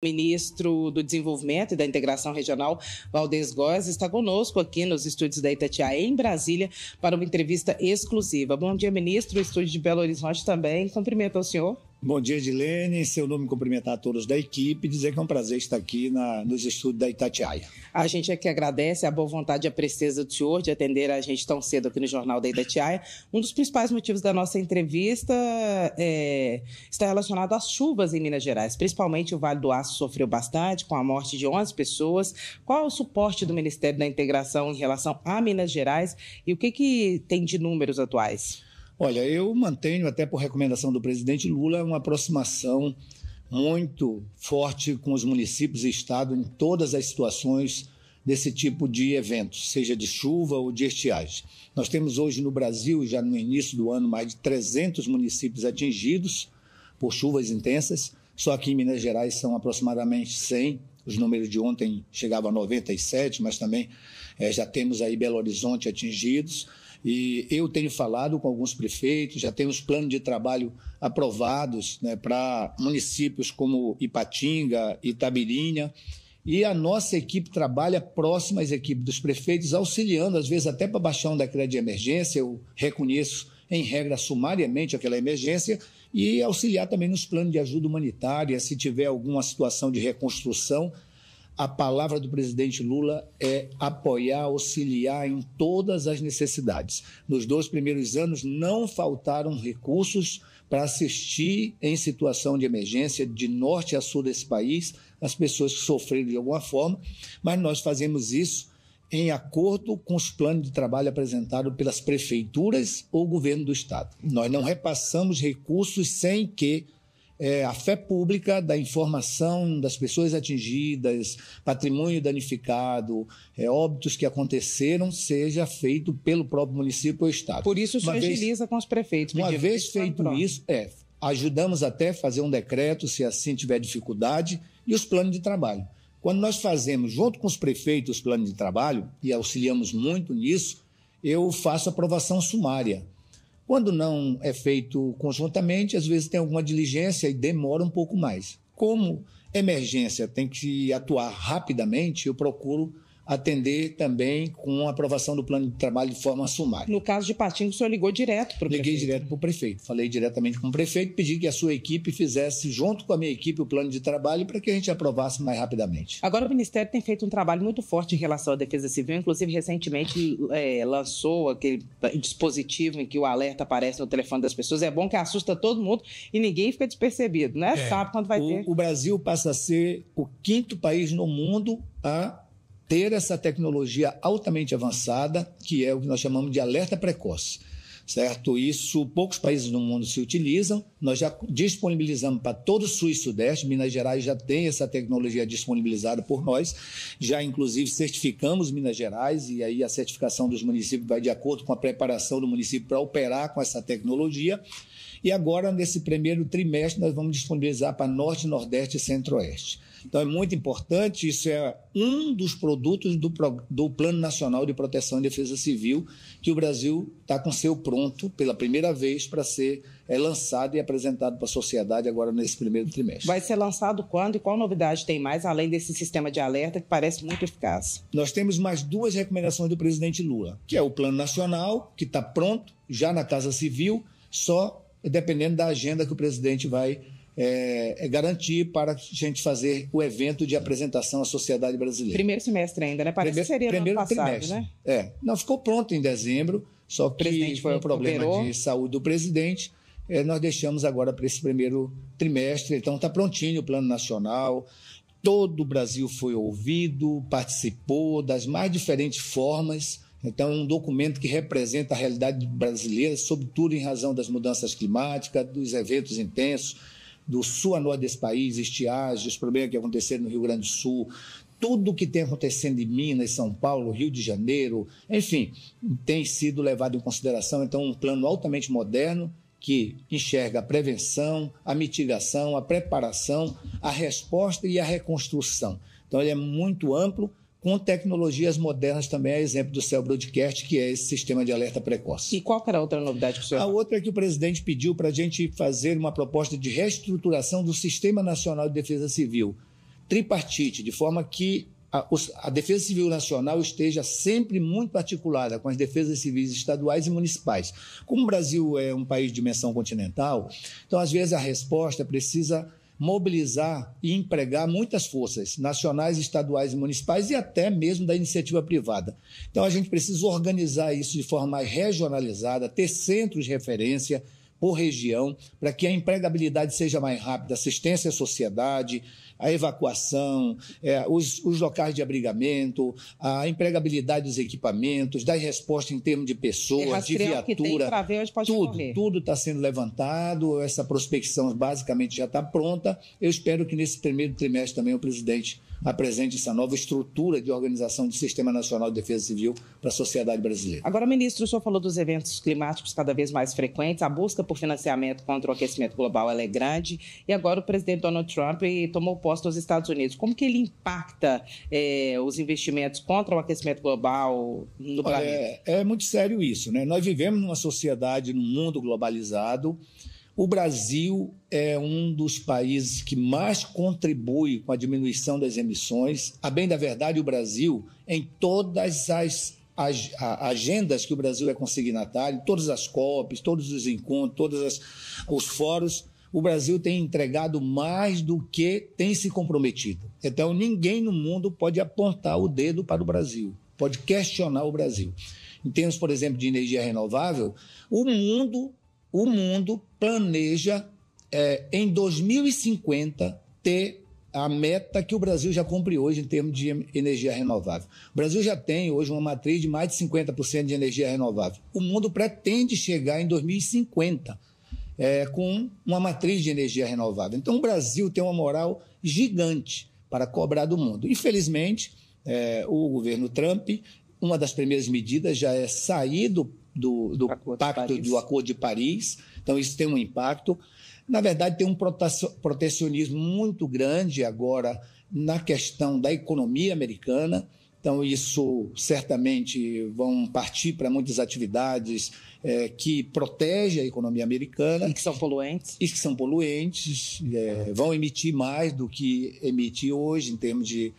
Ministro do Desenvolvimento e da Integração Regional, Valdez Góes, está conosco aqui nos estúdios da Itatiaia, em Brasília, para uma entrevista exclusiva. Bom dia, ministro. O estúdio de Belo Horizonte também. Cumprimento ao senhor. Bom dia, Edilene. Em seu nome, cumprimentar a todos da equipe e dizer que é um prazer estar aqui nos estúdios da Itatiaia. A gente aqui agradece a boa vontade e a presteza do senhor de atender a gente tão cedo aqui no Jornal da Itatiaia. Um dos principais motivos da nossa entrevista está relacionado às chuvas em Minas Gerais, principalmente o Vale do Aço sofreu bastante, com a morte de 11 pessoas. Qual é o suporte do Ministério da Integração em relação a Minas Gerais e o que tem de números atuais? Olha, eu mantenho, até por recomendação do presidente Lula, uma aproximação muito forte com os municípios e estado em todas as situações desse tipo de eventos, seja de chuva ou de estiagem. Nós temos hoje no Brasil, já no início do ano, mais de 300 municípios atingidos por chuvas intensas, só que em Minas Gerais são aproximadamente 100, os números de ontem chegavam a 97, mas também já temos aí Belo Horizonte atingidos. E eu tenho falado com alguns prefeitos, já temos planos de trabalho aprovados, né, para municípios como Ipatinga, Itabirinha, e a nossa equipe trabalha próxima às equipes dos prefeitos, auxiliando, às vezes até para baixar um decreto de emergência. Eu reconheço, em regra, sumariamente aquela emergência, e auxiliar também nos planos de ajuda humanitária, se tiver alguma situação de reconstrução. A palavra do presidente Lula é apoiar, auxiliar em todas as necessidades. Nos 2 primeiros anos não faltaram recursos para assistir em situação de emergência de norte a sul desse país, as pessoas que sofreram de alguma forma, mas nós fazemos isso em acordo com os planos de trabalho apresentados pelas prefeituras ou governo do estado. Nós não repassamos recursos sem que a fé pública da informação das pessoas atingidas, patrimônio danificado, óbitos que aconteceram, seja feito pelo próprio município ou estado. Por isso o senhor agiliza com os prefeitos. Uma vez feito isso, ajudamos até a fazer um decreto, se assim tiver dificuldade, e os planos de trabalho. Quando nós fazemos, junto com os prefeitos, os planos de trabalho, e auxiliamos muito nisso, eu faço aprovação sumária. Quando não é feito conjuntamente, às vezes tem alguma diligência e demora um pouco mais. Como emergência tem que atuar rapidamente, eu procuro atender também com a aprovação do plano de trabalho de forma sumária. No caso de Ipatinga, o senhor ligou direto para o prefeito? Liguei direto para o prefeito. Falei diretamente com o prefeito, pedi que a sua equipe fizesse, junto com a minha equipe, o plano de trabalho para que a gente aprovasse mais rapidamente. Agora, o Ministério tem feito um trabalho muito forte em relação à Defesa Civil, inclusive recentemente lançou aquele dispositivo em que o alerta aparece no telefone das pessoas. É bom que assusta todo mundo e ninguém fica despercebido, né? Sabe quando vai ter. O Brasil passa a ser o 5º país no mundo a ter essa tecnologia altamente avançada, que é o que nós chamamos de alerta precoce, certo? Isso poucos países no mundo se utilizam, nós já disponibilizamos para todo o sul e sudeste, Minas Gerais já tem essa tecnologia disponibilizada por nós, já inclusive certificamos Minas Gerais, e aí a certificação dos municípios vai de acordo com a preparação do município para operar com essa tecnologia. E agora, nesse primeiro trimestre, nós vamos disponibilizar para Norte, Nordeste e Centro-Oeste. Então, é muito importante, isso é um dos produtos do Plano Nacional de Proteção e Defesa Civil, que o Brasil está com seu pronto pela primeira vez para ser lançado e apresentado para a sociedade agora nesse primeiro trimestre. Vai ser lançado quando e qual novidade tem mais, além desse sistema de alerta que parece muito eficaz? Nós temos mais 2 recomendações do presidente Lula, que é o Plano Nacional, que está pronto, já na Casa Civil, só dependendo da agenda que o presidente vai garantir para a gente fazer o evento de apresentação à sociedade brasileira. Primeiro semestre ainda, né? Parece que seria no ano passado, né? Não, ficou pronto em dezembro, só que foi um problema de saúde do presidente. Nós deixamos agora para esse primeiro trimestre, então está prontinho o Plano Nacional. Todo o Brasil foi ouvido, participou das mais diferentes formas. Então, é um documento que representa a realidade brasileira, sobretudo em razão das mudanças climáticas, dos eventos intensos, do sul a norte desse país, estiagem, os problemas que aconteceram no Rio Grande do Sul, tudo o que tem acontecendo em Minas, São Paulo, Rio de Janeiro, enfim, tem sido levado em consideração. Então, um plano altamente moderno que enxerga a prevenção, a mitigação, a preparação, a resposta e a reconstrução. Então, ele é muito amplo, com tecnologias modernas também, a exemplo do Cell Broadcast, que é esse sistema de alerta precoce. E qual que era a outra novidade que o senhor... A outra é que o presidente pediu para a gente fazer uma proposta de reestruturação do Sistema Nacional de Defesa Civil, tripartite, de forma que a Defesa Civil Nacional esteja sempre muito articulada com as defesas civis estaduais e municipais. Como o Brasil é um país de dimensão continental, então, às vezes, a resposta precisa mobilizar e empregar muitas forças nacionais, estaduais e municipais e até mesmo da iniciativa privada. Então, a gente precisa organizar isso de forma mais regionalizada, ter centros de referência por região, para que a empregabilidade seja mais rápida, assistência à sociedade, a evacuação, os locais de abrigamento, a empregabilidade dos equipamentos, dar resposta em termos de pessoas, de viatura, tudo está sendo levantado, essa prospecção basicamente já está pronta. Eu espero que nesse primeiro trimestre também o presidente apresente essa nova estrutura de organização do Sistema Nacional de Defesa Civil para a sociedade brasileira. Agora, ministro, o senhor falou dos eventos climáticos cada vez mais frequentes, a busca por financiamento contra o aquecimento global ela é grande, e agora o presidente Donald Trump tomou posse nos Estados Unidos. Como que ele impacta os investimentos contra o aquecimento global no planeta? É muito sério isso, né? Nós vivemos numa sociedade, num mundo globalizado. O Brasil é um dos países que mais contribui com a diminuição das emissões. A bem da verdade, o Brasil, em todas as agendas que o Brasil é consignatário, todas as COPs, todos os encontros, todos os fóruns, o Brasil tem entregado mais do que tem se comprometido. Então, ninguém no mundo pode apontar o dedo para o Brasil, pode questionar o Brasil. Em termos, por exemplo, de energia renovável, o mundo planeja, em 2050, ter a meta que o Brasil já cumpre hoje em termos de energia renovável. O Brasil já tem hoje uma matriz de mais de 50% de energia renovável. O mundo pretende chegar em 2050 com uma matriz de energia renovável. Então, o Brasil tem uma moral gigante para cobrar do mundo. Infelizmente, o governo Trump, uma das primeiras medidas já é sair do Acordo de Paris, então isso tem um impacto. Na verdade, tem um protecionismo muito grande agora na questão da economia americana, então isso certamente vão partir para muitas atividades que protegem a economia americana. E que são poluentes. Vão emitir mais do que emite hoje em termos de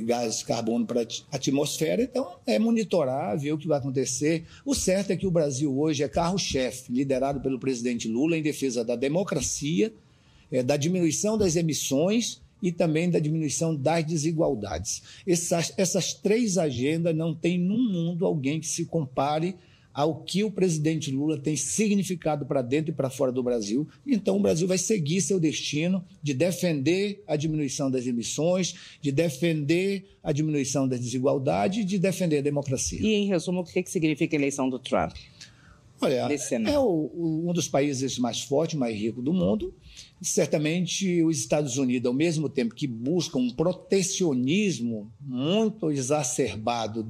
gases de carbono para a atmosfera, então é monitorar, ver o que vai acontecer. O certo é que o Brasil hoje é carro-chefe, liderado pelo presidente Lula em defesa da democracia, da diminuição das emissões e também da diminuição das desigualdades. Essas três agendas não tem no mundo alguém que se compare ao que o presidente Lula tem significado para dentro e para fora do Brasil. Então, o Brasil vai seguir seu destino de defender a diminuição das emissões, de defender a diminuição da desigualdade e de defender a democracia. E, em resumo, o que significa a eleição do Trump? Olha, é um dos países mais fortes, mais ricos do mundo. Certamente, os Estados Unidos, ao mesmo tempo que buscam um protecionismo muito exacerbado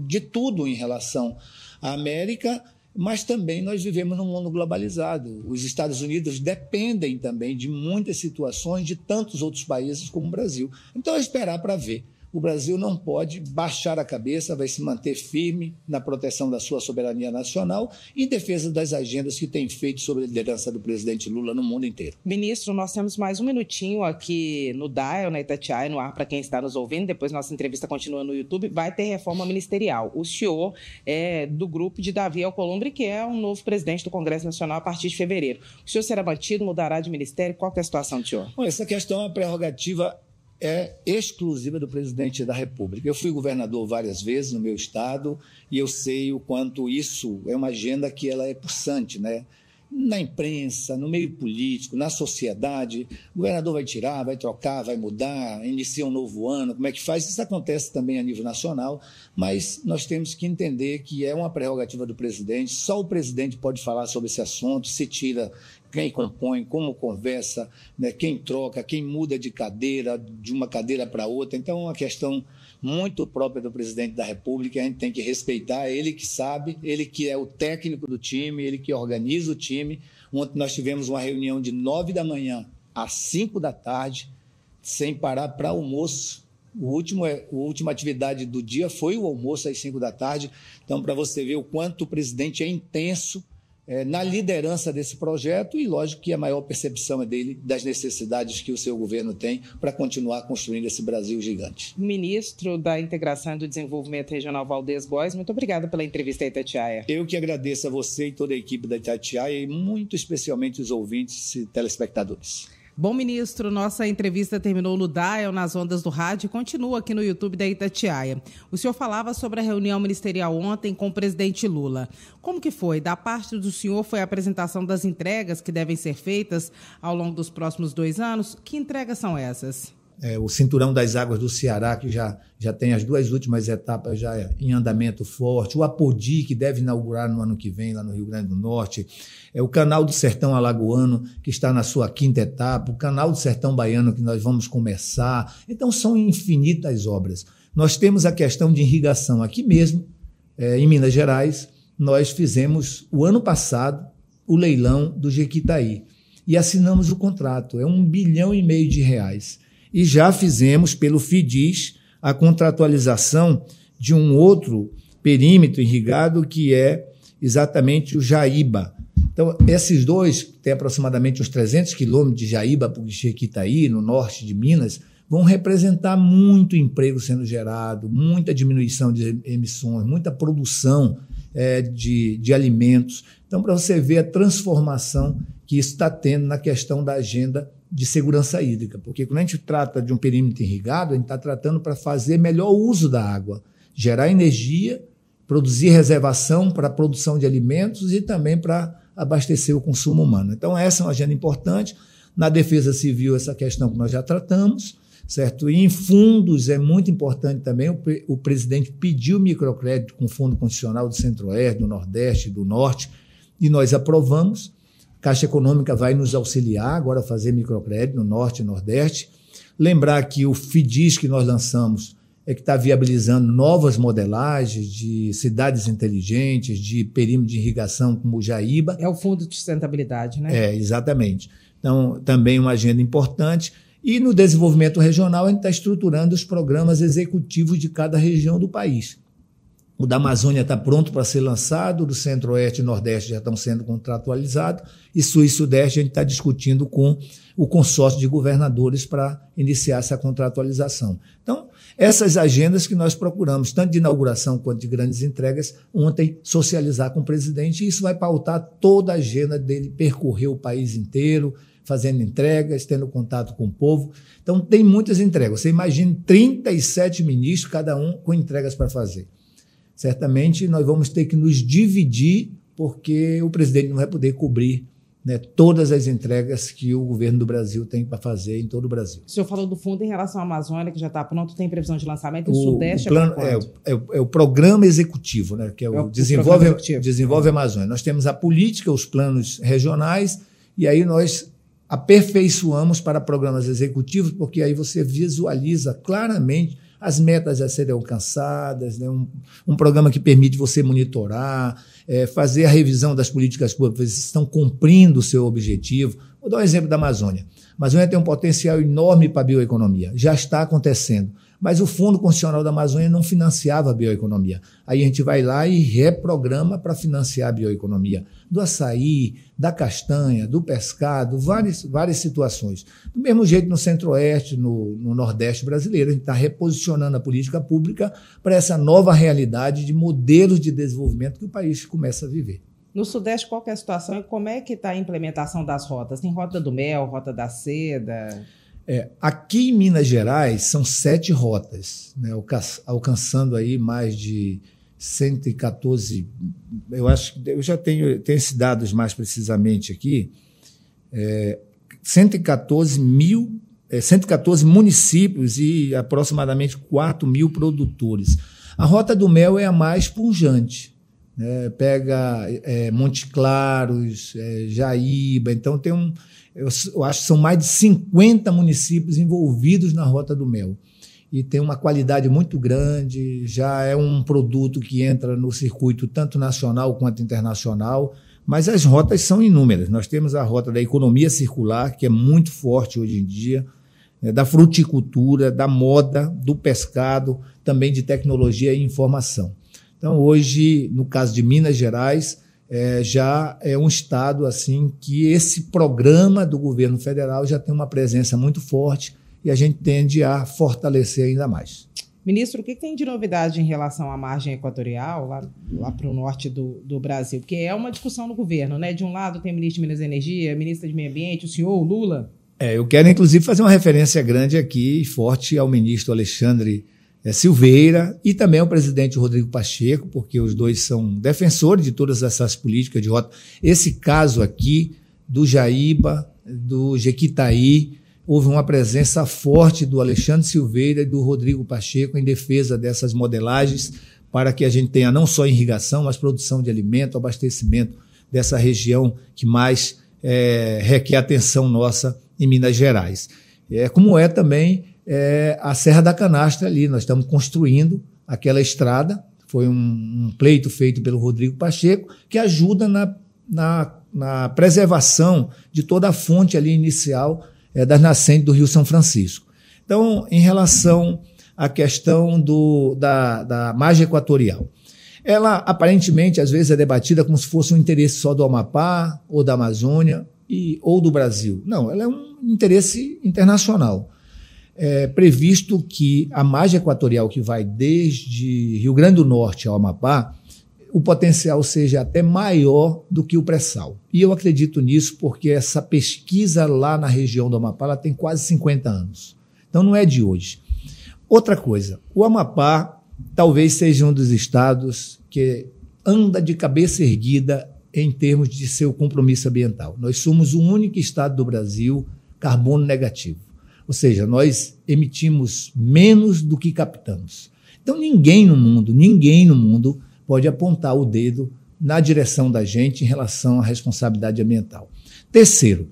de tudo em relação à América, mas também nós vivemos num mundo globalizado. Os Estados Unidos dependem também de muitas situações de tantos outros países como o Brasil. Então, é esperar para ver. O Brasil não pode baixar a cabeça, vai se manter firme na proteção da sua soberania nacional e em defesa das agendas que tem feito sob a liderança do presidente Lula no mundo inteiro. Ministro, nós temos mais um minutinho aqui no Dial, na Itatiaia, no ar para quem está nos ouvindo. Depois nossa entrevista continua no YouTube. Vai ter reforma ministerial. O senhor é do grupo de Davi Alcolumbre, que é o novo presidente do Congresso Nacional a partir de fevereiro. O senhor será mantido, mudará de ministério? Qual que é a situação do senhor? Bom, essa questão é uma prerrogativa exclusiva do presidente da República. Eu fui governador várias vezes no meu estado e eu sei o quanto isso é uma agenda que ela é pulsante, né? Na imprensa, no meio político, na sociedade, o governador vai tirar, vai trocar, vai mudar, inicia um novo ano, como é que faz? Isso acontece também a nível nacional, mas nós temos que entender que é uma prerrogativa do presidente, só o presidente pode falar sobre esse assunto, se tira quem compõe, como conversa, né, quem troca, quem muda de cadeira, de uma cadeira para outra. Então, é uma questão muito própria do presidente da República, a gente tem que respeitar, ele que sabe, ele que é o técnico do time, ele que organiza o time. Ontem nós tivemos uma reunião de 9 da manhã às 5 da tarde, sem parar para almoço. A última atividade do dia foi o almoço às 5 da tarde. Então, para você ver o quanto o presidente é intenso na liderança desse projeto e, lógico, que a maior percepção é dele das necessidades que o seu governo tem para continuar construindo esse Brasil gigante. Ministro da Integração e do Desenvolvimento Regional, Valdez Góes, muito obrigada pela entrevista à Itatiaia. Eu que agradeço a você e toda a equipe da Itatiaia e muito especialmente os ouvintes e telespectadores. Bom, ministro, nossa entrevista terminou no Dial, nas ondas do rádio, e continua aqui no YouTube da Itatiaia. O senhor falava sobre a reunião ministerial ontem com o presidente Lula. Como que foi? Da parte do senhor foi a apresentação das entregas que devem ser feitas ao longo dos próximos 2 anos? Que entregas são essas? O Cinturão das Águas do Ceará, que já tem as 2 últimas etapas já em andamento forte, o Apodi, que deve inaugurar no ano que vem, lá no Rio Grande do Norte, o Canal do Sertão Alagoano, que está na sua 5ª etapa, o Canal do Sertão Baiano, que nós vamos começar. Então, são infinitas obras. Nós temos a questão de irrigação. Aqui mesmo, em Minas Gerais, nós fizemos, o ano passado, o leilão do Jequitaí e assinamos o contrato. É R$1,5 bilhão de reais. E já fizemos, pelo FIDIS, a contratualização de um outro perímetro irrigado, que é exatamente o Jaíba. Então, esses dois, que têm aproximadamente uns 300 quilômetros de Jaíba para o Jequitaí, no norte de Minas, vão representar muito emprego sendo gerado, muita diminuição de emissões, muita produção de alimentos. Então, para você ver a transformação que isso está tendo na questão da agenda de segurança hídrica, porque quando a gente trata de um perímetro irrigado, a gente está tratando para fazer melhor uso da água, gerar energia, produzir reservação para a produção de alimentos e também para abastecer o consumo humano. Então, essa é uma agenda importante. Na Defesa Civil, essa questão que nós já tratamos, certo? E em fundos, é muito importante também, o presidente pediu microcrédito com Fundo Constitucional do Centro-Oeste, do Nordeste, do Norte, e nós aprovamos. Caixa Econômica vai nos auxiliar agora a fazer microcrédito no Norte e Nordeste. Lembrar que o FIDIS que nós lançamos que está viabilizando novas modelagens de cidades inteligentes, de perímetro de irrigação como o Jaíba. É o Fundo de Sustentabilidade, né? Exatamente. Então, também uma agenda importante. E no desenvolvimento regional, a gente está estruturando os programas executivos de cada região do país. O da Amazônia está pronto para ser lançado, o do Centro-Oeste e Nordeste já estão sendo contratualizados, e Sul e Sudeste a gente está discutindo com o consórcio de governadores para iniciar essa contratualização. Então, essas agendas que nós procuramos, tanto de inauguração quanto de grandes entregas, ontem socializar com o presidente, e isso vai pautar toda a agenda dele percorrer o país inteiro, fazendo entregas, tendo contato com o povo. Então, tem muitas entregas. Você imagina 37 ministros, cada um com entregas para fazer. Certamente nós vamos ter que nos dividir, porque o presidente não vai poder cobrir, né, todas as entregas que o governo do Brasil tem para fazer em todo o Brasil. O senhor falou do fundo em relação à Amazônia, que já está pronto, tem previsão de lançamento, o Sudeste é o programa executivo, né, que é o Desenvolve Amazônia. Nós temos a política, os planos regionais, e aí nós aperfeiçoamos para programas executivos, porque aí você visualiza claramente as metas a serem alcançadas, né? Um programa que permite você monitorar, fazer a revisão das políticas públicas, vocês estão cumprindo o seu objetivo. Vou dar um exemplo da Amazônia. A Amazônia tem um potencial enorme para a bioeconomia, já está acontecendo, mas o Fundo Constitucional da Amazônia não financiava a bioeconomia. Aí a gente vai lá e reprograma para financiar a bioeconomia do açaí, da castanha, do pescado, várias situações. Do mesmo jeito no Centro-Oeste, no Nordeste brasileiro, a gente está reposicionando a política pública para essa nova realidade de modelos de desenvolvimento que o país começa a viver. No Sudeste, qual que é a situação e como é que está a implementação das rotas? Tem Rota do Mel, Rota da Seda? Aqui em Minas Gerais são 7 rotas, né, alcançando aí mais de 114, eu acho que eu já tenho esses dados mais precisamente aqui, 114 municípios e aproximadamente 4 mil produtores. A Rota do Mel é a mais pujante, né, pega Montes Claros, Jaíba, então tem eu acho que são mais de 50 municípios envolvidos na Rota do Mel. E tem uma qualidade muito grande, já é um produto que entra no circuito tanto nacional quanto internacional, mas as rotas são inúmeras. Nós temos a rota da economia circular, que é muito forte hoje em dia, da fruticultura, da moda, do pescado, também de tecnologia e informação. Então, hoje, no caso de Minas Gerais, já é um estado assim que esse programa do governo federal já tem uma presença muito forte e a gente tende a fortalecer ainda mais. Ministro, o que tem de novidade em relação à margem equatorial, lá para o norte do Brasil? Porque é uma discussão no governo, né? De um lado tem o ministro de Minas e Energia, ministra de Meio Ambiente, o senhor, o Lula. Eu quero, inclusive, fazer uma referência grande aqui, forte, ao ministro Alexandre Silveira e também ao presidente Rodrigo Pacheco, porque os dois são defensores de todas essas políticas de rota. Esse caso aqui, do Jaíba, do Jequitaí, houve uma presença forte do Alexandre Silveira e do Rodrigo Pacheco em defesa dessas modelagens para que a gente tenha não só irrigação, mas produção de alimento, abastecimento dessa região que mais requer atenção nossa em Minas Gerais. Como também a Serra da Canastra ali, nós estamos construindo aquela estrada, foi um pleito feito pelo Rodrigo Pacheco, que ajuda na preservação de toda a fonte ali inicial das nascentes do Rio São Francisco. Então, em relação à questão da margem equatorial, ela aparentemente às vezes é debatida como se fosse um interesse só do Amapá ou da Amazônia ou do Brasil. Não, ela é um interesse internacional. É previsto que a margem equatorial que vai desde Rio Grande do Norte ao Amapá, o potencial seja até maior do que o pré-sal. E eu acredito nisso porque essa pesquisa lá na região do Amapá ela tem quase 50 anos. Então não é de hoje. Outra coisa, o Amapá talvez seja um dos estados que anda de cabeça erguida em termos de seu compromisso ambiental. Nós somos o único estado do Brasil carbono negativo. Ou seja, nós emitimos menos do que captamos. Então ninguém no mundo pode apontar o dedo na direção da gente em relação à responsabilidade ambiental. Terceiro,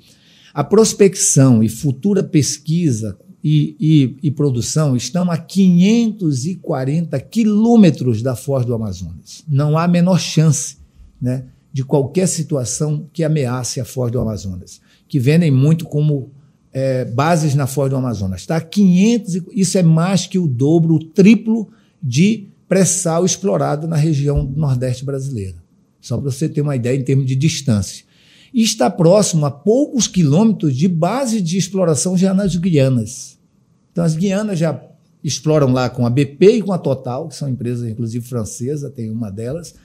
a prospecção e futura pesquisa e produção estão a 540 quilômetros da Foz do Amazonas. Não há a menor chance, né, de qualquer situação que ameace a Foz do Amazonas, que vendem muito como bases na Foz do Amazonas. Tá? Isso é mais que o dobro, o triplo de pré-sal explorado na região do Nordeste brasileira. Só para você ter uma ideia em termos de distância. E está próximo a poucos quilômetros de base de exploração já nas Guianas. Então, as Guianas já exploram lá com a BP e com a Total, que são empresas, inclusive, francesas, tem uma delas,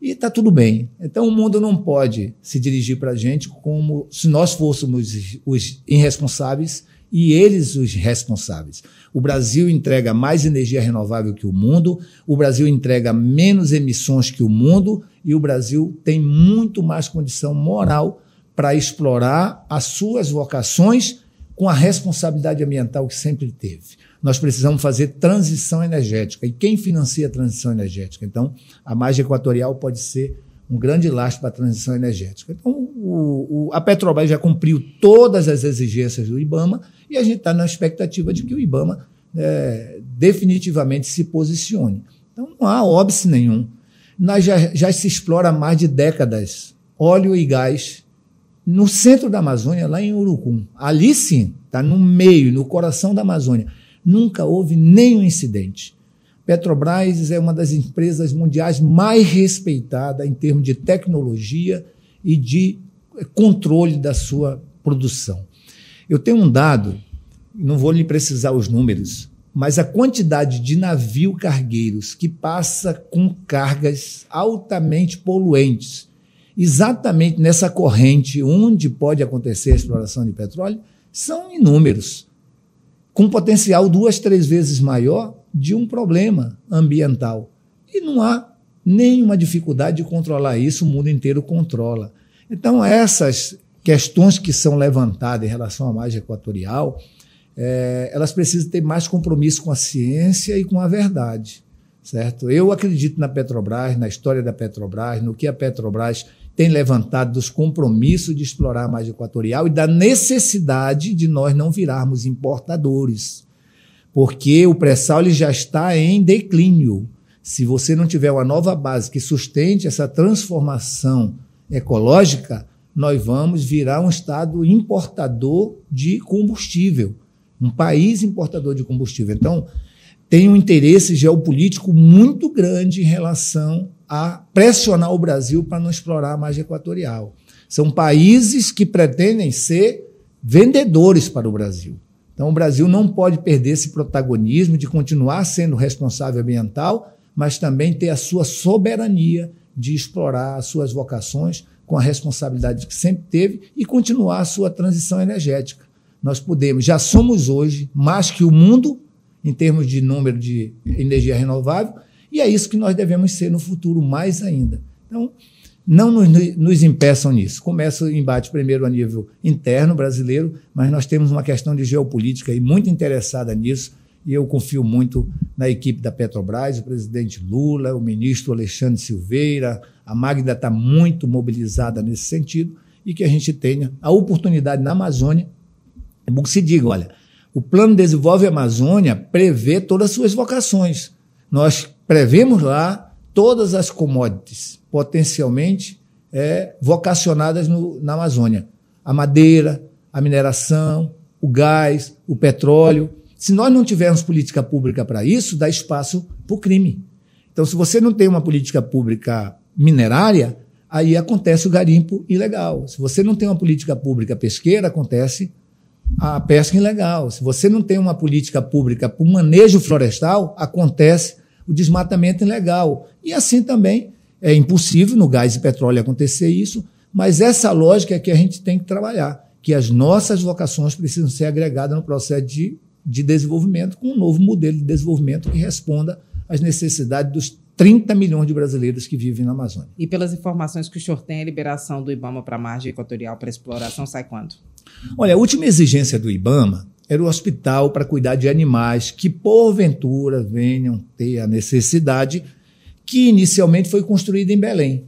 e está tudo bem. Então, o mundo não pode se dirigir para a gente como se nós fôssemos os irresponsáveis e eles os responsáveis. O Brasil entrega mais energia renovável que o mundo, o Brasil entrega menos emissões que o mundo e o Brasil tem muito mais condição moral para explorar as suas vocações com a responsabilidade ambiental que sempre teve. Nós precisamos fazer transição energética. E quem financia a transição energética? Então, a margem equatorial pode ser um grande lastro para a transição energética. Então, a Petrobras já cumpriu todas as exigências do IBAMA e a gente está na expectativa de que o IBAMA definitivamente se posicione. Então, não há óbice nenhum. Já se explora há mais de décadas óleo e gás no centro da Amazônia, lá em Urucum. Ali sim, está no meio, no coração da Amazônia. Nunca houve nenhum incidente. Petrobras é uma das empresas mundiais mais respeitadas em termos de tecnologia e de controle da sua produção. Eu tenho um dado, não vou lhe precisar os números, mas a quantidade de navios cargueiros que passa com cargas altamente poluentes, exatamente nessa corrente onde pode acontecer a exploração de petróleo, são inúmeros, com potencial 2, 3 vezes maior de um problema ambiental. E não há nenhuma dificuldade de controlar isso, o mundo inteiro controla. Então, essas questões que são levantadas em relação à margem equatorial, elas precisam ter mais compromisso com a ciência e com a verdade, certo? Eu acredito na Petrobras, na história da Petrobras, no que a Petrobras tem levantado dos compromissos de explorar a margem equatorial e da necessidade de nós não virarmos importadores, porque o pré-sal já está em declínio. Se você não tiver uma nova base que sustente essa transformação ecológica, nós vamos virar um estado importador de combustível, um país importador de combustível. Então, tem um interesse geopolítico muito grande em relação a pressionar o Brasil para não explorar a margem equatorial. São países que pretendem ser vendedores para o Brasil. Então, o Brasil não pode perder esse protagonismo de continuar sendo responsável ambiental, mas também ter a sua soberania de explorar as suas vocações com a responsabilidade que sempre teve e continuar a sua transição energética. Nós podemos, já somos hoje mais que o mundo em termos de número de energia renovável, e é isso que nós devemos ser no futuro mais ainda. Então, não nos impeçam nisso. Começa o embate primeiro a nível interno brasileiro, mas nós temos uma questão de geopolítica aí muito interessada nisso, e eu confio muito na equipe da Petrobras, o presidente Lula, o ministro Alexandre Silveira, a Magda está muito mobilizada nesse sentido, e que a gente tenha a oportunidade na Amazônia. É bom que se diga, olha, o Plano Desenvolve Amazônia prevê todas as suas vocações. Nós prevemos lá todas as commodities potencialmente vocacionadas na Amazônia. A madeira, a mineração, o gás, o petróleo. Se nós não tivermos política pública para isso, dá espaço para o crime. Então, se você não tem uma política pública minerária, aí acontece o garimpo ilegal. Se você não tem uma política pública pesqueira, acontece a pesca ilegal. Se você não tem uma política pública para o manejo florestal, acontece o desmatamento ilegal. E assim também é impossível no gás e petróleo acontecer isso, mas essa lógica é que a gente tem que trabalhar, que as nossas vocações precisam ser agregadas no processo de desenvolvimento, com um novo modelo de desenvolvimento que responda às necessidades dos 30 milhões de brasileiros que vivem na Amazônia. E pelas informações que o senhor tem, a liberação do IBAMA para a margem equatorial para exploração sai quando? Olha, a última exigência do IBAMA era o hospital para cuidar de animais que, porventura, venham ter a necessidade, que inicialmente foi construído em Belém.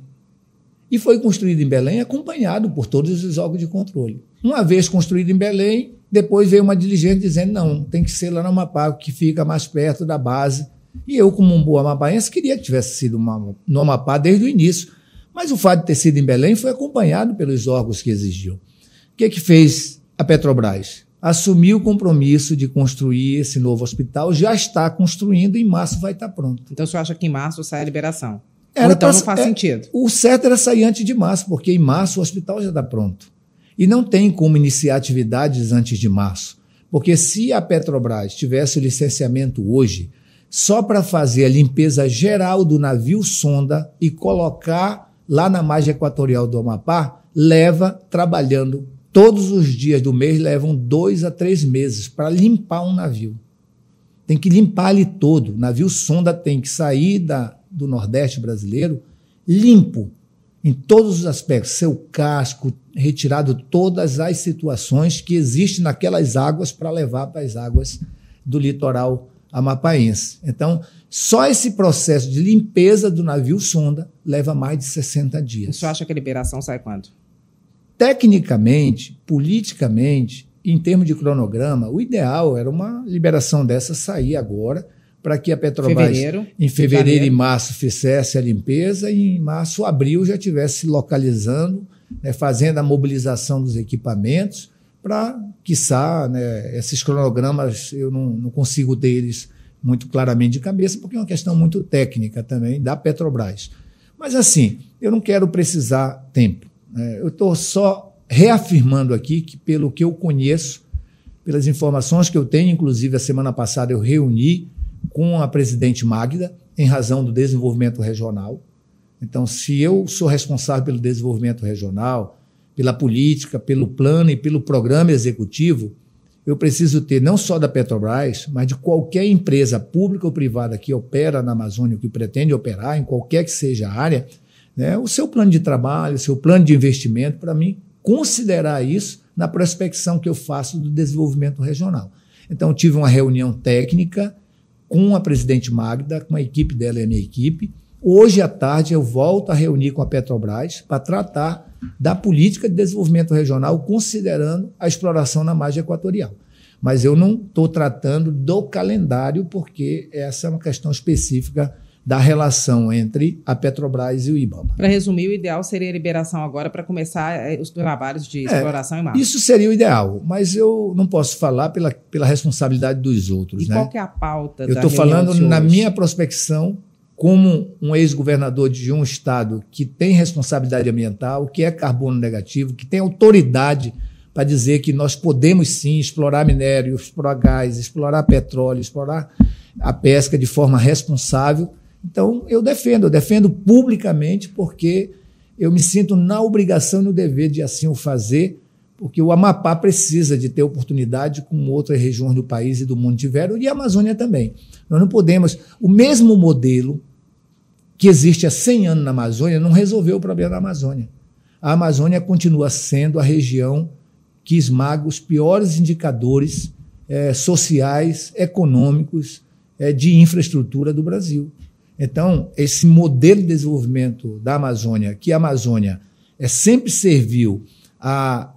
E foi construído em Belém acompanhado por todos os órgãos de controle. Uma vez construído em Belém, depois veio uma diligência dizendo não, tem que ser lá no Amapá, que fica mais perto da base. E eu, como um bom amapaense, queria que tivesse sido no Amapá desde o início. Mas o fato de ter sido em Belém foi acompanhado pelos órgãos que exigiam. O que fez a Petrobras? Assumiu o compromisso de construir esse novo hospital, já está construindo, e em março vai estar pronto. Então, o senhor acha que em março sai a liberação? Ou então não faz sentido? O certo era sair antes de março, porque em março o hospital já está pronto. E não tem como iniciar atividades antes de março, porque se a Petrobras tivesse o licenciamento hoje, só para fazer a limpeza geral do navio sonda e colocar lá na margem equatorial do Amapá, leva, trabalhando todos os dias do mês, levam 2 a 3 meses para limpar um navio. Tem que limpar ele todo. O navio sonda tem que sair do Nordeste brasileiro limpo, em todos os aspectos, seu casco, retirado todas as situações que existem naquelas águas para levar para as águas do litoral amapaense. Então, só esse processo de limpeza do navio sonda leva mais de 60 dias. O senhor acha que a liberação sai quando? Tecnicamente, politicamente, em termos de cronograma, o ideal era uma liberação dessa sair agora, para que a Petrobras, em fevereiro e março, fizesse a limpeza e em março, abril, já estivesse localizando, né, fazendo a mobilização dos equipamentos para, quiçá, né, esses cronogramas eu não consigo ter eles muito claramente de cabeça, porque é uma questão muito técnica também da Petrobras. Mas, assim, eu não quero precisar tempo. Eu estou só reafirmando aqui que, pelo que eu conheço, pelas informações que eu tenho, inclusive a semana passada eu reuni com a presidente Magda, em razão do desenvolvimento regional. Então, se eu sou responsável pelo desenvolvimento regional, pela política, pelo plano e pelo programa executivo, eu preciso ter não só da Petrobras, mas de qualquer empresa pública ou privada que opera na Amazônia, ou que pretende operar em qualquer que seja a área, né, o seu plano de trabalho, o seu plano de investimento, para mim, considerar isso na prospecção que eu faço do desenvolvimento regional. Então, tive uma reunião técnica com a presidente Magda, com a equipe dela e a minha equipe. Hoje à tarde eu volto a reunir com a Petrobras para tratar da política de desenvolvimento regional, considerando a exploração na margem equatorial. Mas eu não estou tratando do calendário, porque essa é uma questão específica da relação entre a Petrobras e o IBAMA. Para resumir, o ideal seria a liberação agora para começar os trabalhos de exploração em março. Isso seria o ideal, mas eu não posso falar pela responsabilidade dos outros. E qual que é a pauta da Eu estou falando na minha prospecção como um ex-governador de um estado que tem responsabilidade ambiental, que é carbono negativo, que tem autoridade para dizer que nós podemos sim explorar minério, explorar gás, explorar petróleo, explorar a pesca de forma responsável. Então, eu defendo publicamente, porque eu me sinto na obrigação e no dever de assim o fazer, porque o Amapá precisa de ter oportunidade como outras regiões do país e do mundo tiveram, e a Amazônia também. Nós não podemos... O mesmo modelo que existe há 100 anos na Amazônia não resolveu o problema da Amazônia. A Amazônia continua sendo a região que esmaga os piores indicadores sociais, econômicos, de infraestrutura do Brasil. Então, esse modelo de desenvolvimento da Amazônia, que a Amazônia sempre serviu a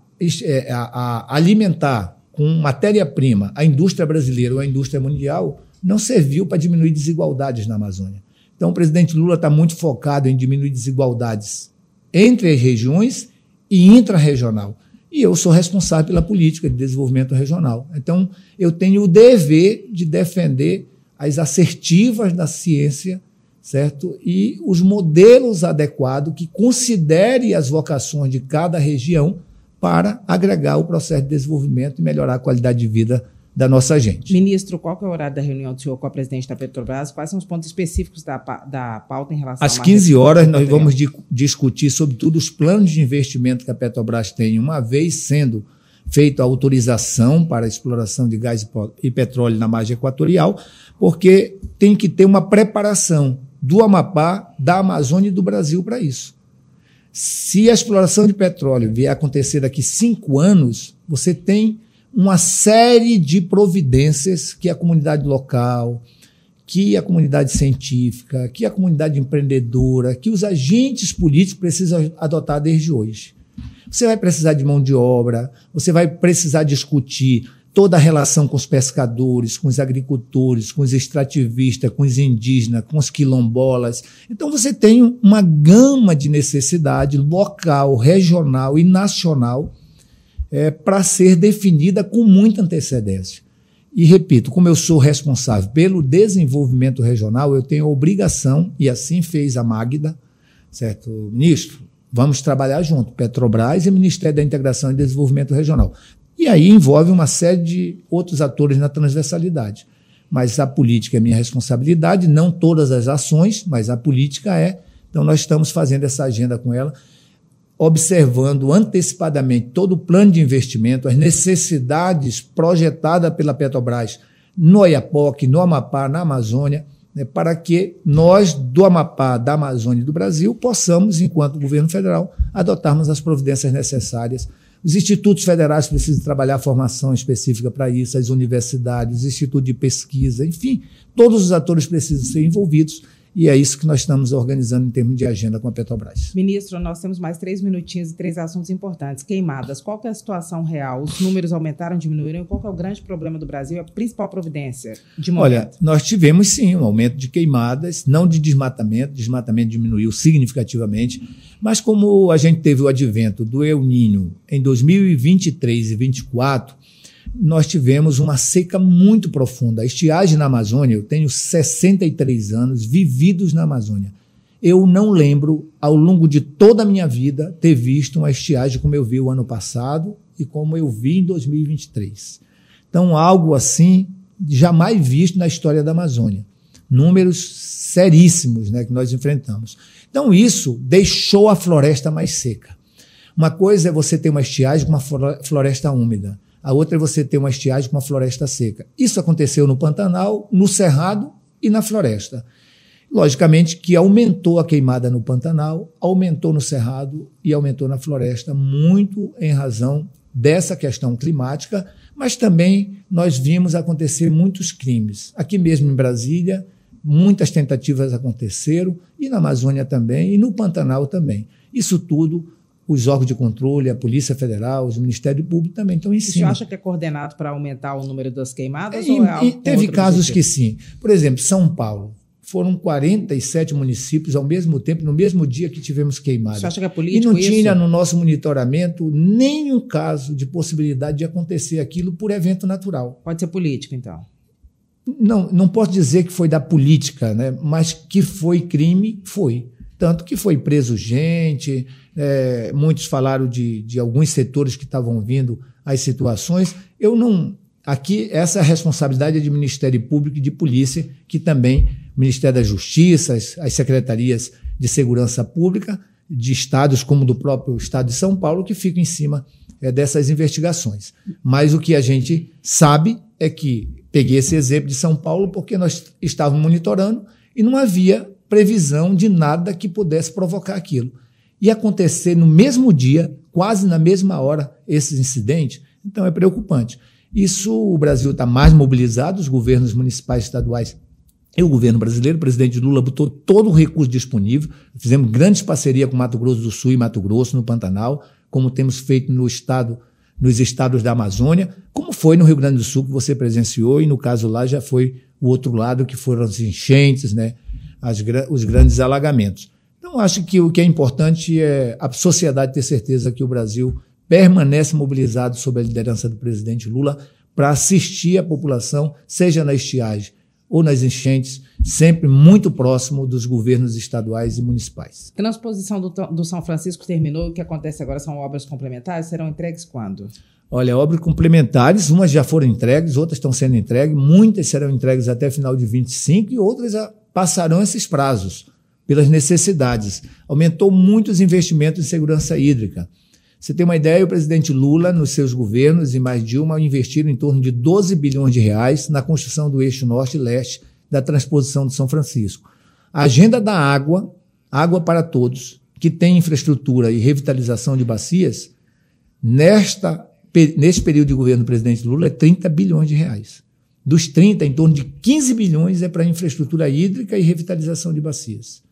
alimentar com matéria-prima a indústria brasileira ou a indústria mundial, não serviu para diminuir desigualdades na Amazônia. Então, o presidente Lula está muito focado em diminuir desigualdades entre as regiões e intrarregional. E eu sou responsável pela política de desenvolvimento regional. Então, eu tenho o dever de defender as assertivas da ciência, certo? E os modelos adequados que considere as vocações de cada região para agregar o processo de desenvolvimento e melhorar a qualidade de vida da nossa gente. Ministro, qual que é o horário da reunião do senhor com a presidente da Petrobras? Quais são os pontos específicos da pauta em relação às 15 horas nós vamos discutir, sobretudo, os planos de investimento que a Petrobras tem, uma vez sendo feita a autorização para a exploração de gás e petróleo na margem equatorial, porque tem que ter uma preparação do Amapá, da Amazônia e do Brasil para isso. Se a exploração de petróleo vier a acontecer daqui 5 anos, você tem uma série de providências que a comunidade local, que a comunidade científica, que a comunidade empreendedora, que os agentes políticos precisam adotar desde hoje. Você vai precisar de mão de obra, você vai precisar discutir toda a relação com os pescadores, com os agricultores, com os extrativistas, com os indígenas, com os quilombolas. Então, você tem uma gama de necessidade local, regional e nacional para ser definida com muita antecedência. E, repito, como eu sou responsável pelo desenvolvimento regional, eu tenho a obrigação, e assim fez a Magda, certo, ministro? Vamos trabalhar junto, Petrobras e Ministério da Integração e Desenvolvimento Regional. E aí envolve uma série de outros atores na transversalidade. Mas a política é minha responsabilidade, não todas as ações, mas a política é. Então, nós estamos fazendo essa agenda com ela, observando antecipadamente todo o plano de investimento, as necessidades projetadas pela Petrobras no Oiapoque, no Amapá, na Amazônia, para que nós, do Amapá, da Amazônia e do Brasil, possamos, enquanto governo federal, adotarmos as providências necessárias. Os institutos federais precisam trabalhar a formação específica para isso, as universidades, os institutos de pesquisa, enfim, todos os atores precisam ser envolvidos. E é isso que nós estamos organizando em termos de agenda com a Petrobras. Ministro, nós temos mais 3 minutinhos e 3 assuntos importantes. Queimadas, qual que é a situação real? Os números aumentaram, diminuíram? Qual que é o grande problema do Brasil? A principal providência de momento? Olha, nós tivemos sim um aumento de queimadas, não de desmatamento diminuiu significativamente, mas como a gente teve o advento do El Niño em 2023 e 2024, nós tivemos uma seca muito profunda. A estiagem na Amazônia, eu tenho 63 anos vividos na Amazônia. Eu não lembro, ao longo de toda a minha vida, ter visto uma estiagem como eu vi o ano passado e como eu vi em 2023. Então, algo assim, jamais visto na história da Amazônia. Números seríssimos, né, que nós enfrentamos. Então, isso deixou a floresta mais seca. Uma coisa é você ter uma estiagem com uma floresta úmida. A outra é você ter uma estiagem com uma floresta seca. Isso aconteceu no Pantanal, no Cerrado e na floresta. Logicamente que aumentou a queimada no Pantanal, aumentou no Cerrado e aumentou na floresta, muito em razão dessa questão climática, mas também nós vimos acontecer muitos crimes. Aqui mesmo em Brasília, muitas tentativas aconteceram, e na Amazônia também, e no Pantanal também. Isso tudo, os órgãos de controle, a Polícia Federal, os Ministérios Públicos também estão em cima. Você acha que é coordenado para aumentar o número das queimadas? Ou é algo teve casos que sim. Por exemplo, São Paulo. Foram 47 municípios ao mesmo tempo, no mesmo dia que tivemos queimadas. Você acha que é político isso? E não isso? tinha no nosso monitoramento nenhum caso de possibilidade de acontecer aquilo por evento natural. Pode ser político, então? Não posso dizer que foi da política, né? Mas que foi crime, foi. Tanto que foi preso gente, muitos falaram de alguns setores que estavam vindo às situações. Aqui, essa responsabilidade é de Ministério Público e de Polícia, que também, Ministério da Justiça, as secretarias de Segurança Pública, de estados como do próprio estado de São Paulo, que ficam em cima dessas investigações. Mas o que a gente sabe é que, peguei esse exemplo de São Paulo porque nós estávamos monitorando e não havia previsão de nada que pudesse provocar aquilo. E acontecer no mesmo dia, quase na mesma hora, esses incidentes, então é preocupante. Isso, o Brasil está mais mobilizado, os governos municipais, estaduais e o governo brasileiro. O presidente Lula botou todo o recurso disponível. Fizemos grandes parcerias com Mato Grosso do Sul e Mato Grosso, no Pantanal, como temos feito nos estados da Amazônia, como foi no Rio Grande do Sul, que você presenciou, e no caso lá já foi o outro lado, que foram as enchentes, né, os grandes alagamentos. Então, acho que o que é importante é a sociedade ter certeza que o Brasil permanece mobilizado sob a liderança do presidente Lula para assistir a população, seja na estiagem ou nas enchentes, sempre muito próximo dos governos estaduais e municipais. A transposição do São Francisco terminou, o que acontece agora são obras complementares, serão entregues quando? Olha, obras complementares, umas já foram entregues, outras estão sendo entregues, muitas serão entregues até final de 25 e outras passarão esses prazos pelas necessidades. Aumentou muito os investimentos em segurança hídrica. Você tem uma ideia, o presidente Lula, nos seus governos e mais Dilma, investiram em torno de 12 bilhões de reais na construção do eixo norte e leste da transposição do São Francisco. A agenda da água, água para todos, que tem infraestrutura e revitalização de bacias, neste período de governo do presidente Lula, é 30 bilhões de reais. Dos 30, em torno de 15 bilhões é para infraestrutura hídrica e revitalização de bacias.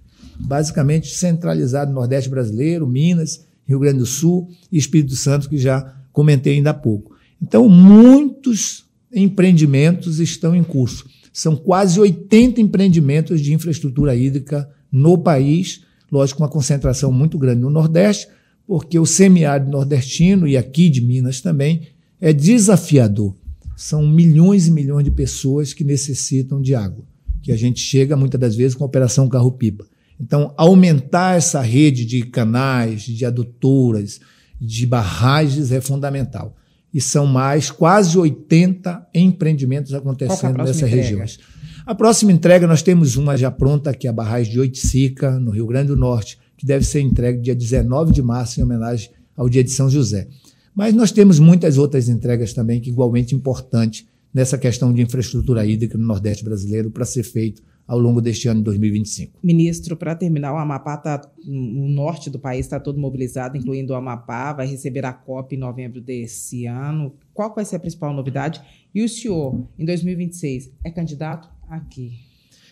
Basicamente centralizado no Nordeste brasileiro, Minas, Rio Grande do Sul e Espírito Santo, que já comentei ainda há pouco. Então, muitos empreendimentos estão em curso. São quase 80 empreendimentos de infraestrutura hídrica no país, lógico, uma concentração muito grande no Nordeste, porque o semiárido nordestino e aqui de Minas também é desafiador. São milhões e milhões de pessoas que necessitam de água, que a gente chega muitas das vezes com a Operação Carro-Pipa. Então, aumentar essa rede de canais, de adutoras, de barragens é fundamental. E são mais quase 80 empreendimentos acontecendo nessas regiões. A próxima entrega, nós temos uma já pronta, que é a barragem de Oiticica, no Rio Grande do Norte, que deve ser entregue dia 19 de março, em homenagem ao dia de São José. Mas nós temos muitas outras entregas também, que igualmente importantes nessa questão de infraestrutura hídrica no Nordeste brasileiro, para ser feito ao longo deste ano de 2025. Ministro, para terminar, o Amapá o norte do país está todo mobilizado, incluindo o Amapá, vai receber a COP em novembro desse ano. Qual vai ser a principal novidade? E o senhor, em 2026, é candidato aqui?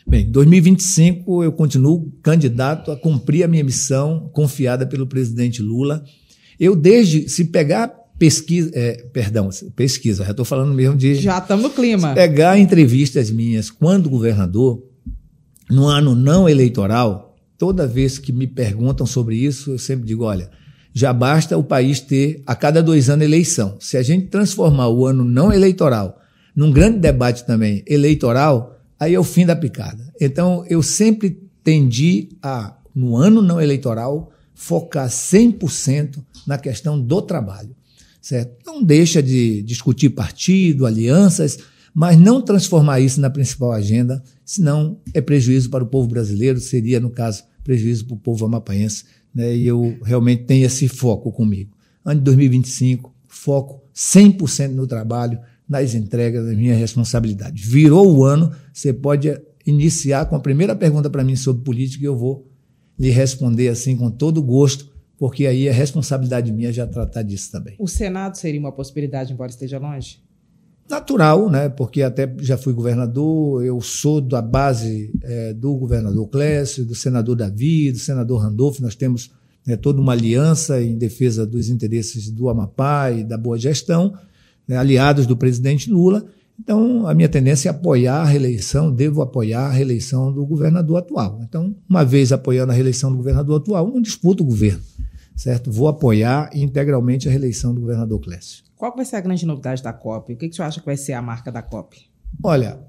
Bem, em 2025 eu continuo candidato a cumprir a minha missão confiada pelo presidente Lula. Se pegar pesquisa, já estou falando mesmo de... Já estamos no clima. Se pegar entrevistas minhas quando governador, no ano não eleitoral, toda vez que me perguntam sobre isso, eu sempre digo, olha, já basta o país ter a cada 2 anos eleição. Se a gente transformar o ano não eleitoral num grande debate também eleitoral, aí é o fim da picada. Então, eu sempre tendi a, no ano não eleitoral, focar 100% na questão do trabalho. Certo? Não deixa de discutir partido, alianças, mas não transformar isso na principal agenda, senão é prejuízo para o povo brasileiro, seria, no caso, prejuízo para o povo amapaense, né? E eu realmente tenho esse foco comigo. Ano de 2025, foco 100% no trabalho, nas entregas das minhas responsabilidades. Virou o ano, você pode iniciar com a primeira pergunta para mim sobre política e eu vou lhe responder assim com todo gosto, porque aí é responsabilidade minha já tratar disso também. O Senado seria uma possibilidade, embora esteja longe? Natural, né? Porque até já fui governador, eu sou da base do governador Clécio, do senador Davi, do senador Randolph, nós temos toda uma aliança em defesa dos interesses do Amapá e da boa gestão, aliados do presidente Lula. Então, a minha tendência é apoiar a reeleição, devo apoiar a reeleição do governador atual. Então, uma vez apoiando a reeleição do governador atual, não disputo o governo, certo? Vou apoiar integralmente a reeleição do governador Clécio. Qual vai ser a grande novidade da COP? O que você acha que vai ser a marca da COP? Olha,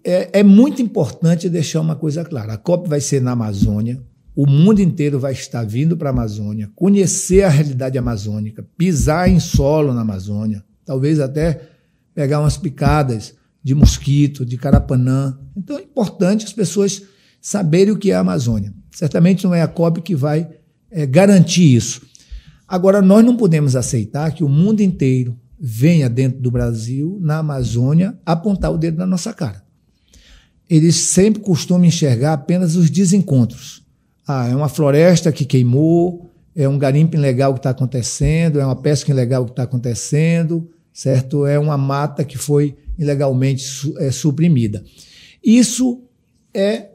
É muito importante deixar uma coisa clara. A COP vai ser na Amazônia, o mundo inteiro vai estar vindo para a Amazônia, conhecer a realidade amazônica, pisar em solo na Amazônia, talvez até pegar umas picadas de mosquito, de carapanã. Então é importante as pessoas saberem o que é a Amazônia. Certamente não é a COP que vai garantir isso. Agora, nós não podemos aceitar que o mundo inteiro venha dentro do Brasil, na Amazônia, apontar o dedo na nossa cara. Eles sempre costumam enxergar apenas os desencontros. É uma floresta que queimou, é um garimpo ilegal que está acontecendo, é uma pesca ilegal que está acontecendo, certo? É uma mata que foi ilegalmente suprimida. Isso é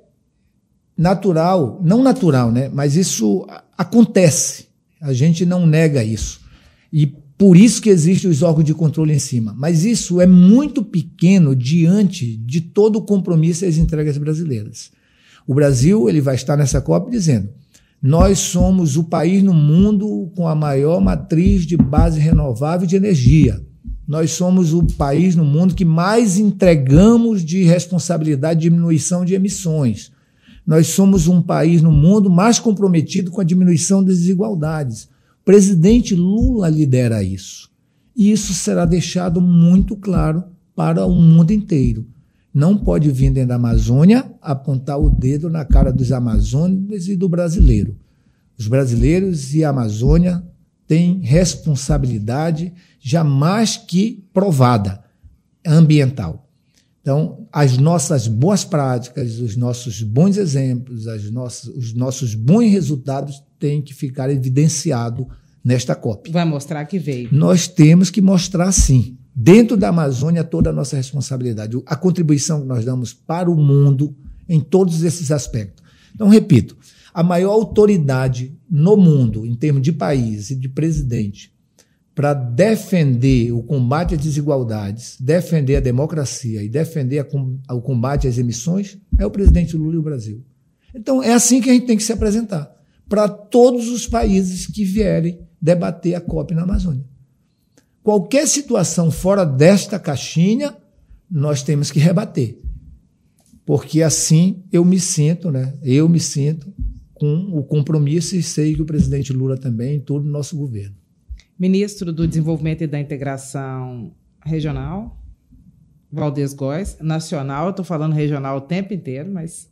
natural, não natural, né? Mas isso acontece. A gente não nega isso. E por isso que existem os órgãos de controle em cima. Mas isso é muito pequeno diante de todo o compromisso e as entregas brasileiras. O Brasil ele vai estar nessa COP dizendo: nós somos o país no mundo com a maior matriz de base renovável de energia. Nós somos o país no mundo que mais entregamos de responsabilidade de diminuição de emissões. Nós somos um país no mundo mais comprometido com a diminuição das desigualdades. O presidente Lula lidera isso. E isso será deixado muito claro para o mundo inteiro. Não pode vir dentro da Amazônia apontar o dedo na cara dos amazônicos e do brasileiro. Os brasileiros e a Amazônia têm responsabilidade jamais que provada, ambiental. Então, as nossas boas práticas, os nossos bons exemplos, os nossos bons resultados têm que ficar evidenciados nesta COP. Vai mostrar que veio. Nós temos que mostrar, sim, dentro da Amazônia, toda a nossa responsabilidade, a contribuição que nós damos para o mundo em todos esses aspectos. Então, repito, a maior autoridade no mundo, em termos de país e de presidente, para defender o combate às desigualdades, defender a democracia e defender o combate às emissões, é o presidente Lula e o Brasil. Então, é assim que a gente tem que se apresentar para todos os países que vierem debater a COP na Amazônia. Qualquer situação fora desta caixinha, nós temos que rebater. Porque assim eu me sinto, né? Eu me sinto com o compromisso e sei que o presidente Lula também e todo o nosso governo. Ministro do Desenvolvimento e da Integração Regional, Valdez Góes, nacional, estou falando regional o tempo inteiro, mas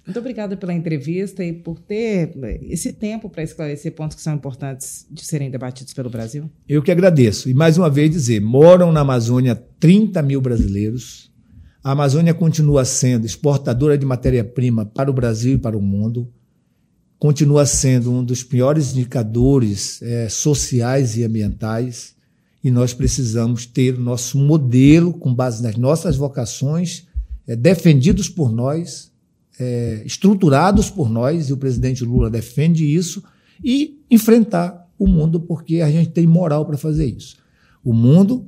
muito obrigada pela entrevista e por ter esse tempo para esclarecer pontos que são importantes de serem debatidos pelo Brasil. Eu que agradeço. E mais uma vez dizer, moram na Amazônia 30 mil brasileiros. A Amazônia continua sendo exportadora de matéria-prima para o Brasil e para o mundo. Continua sendo um dos piores indicadores sociais e ambientais, e nós precisamos ter o nosso modelo com base nas nossas vocações, defendidos por nós, estruturados por nós, e o presidente Lula defende isso, e enfrentar o mundo, porque a gente tem moral para fazer isso. O mundo,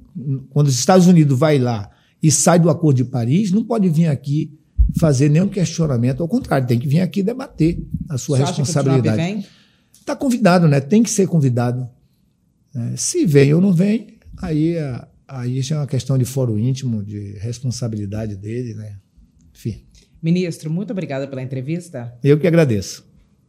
quando os Estados Unidos vai lá e sai do Acordo de Paris, não pode vir aqui fazer nenhum questionamento, ao contrário, tem que vir aqui debater a sua responsabilidade. Está convidado, né? Tem que ser convidado. Se vem ou não vem, aí já é uma questão de foro íntimo, de responsabilidade dele, né? Enfim. Ministro, muito obrigada pela entrevista. Eu que agradeço.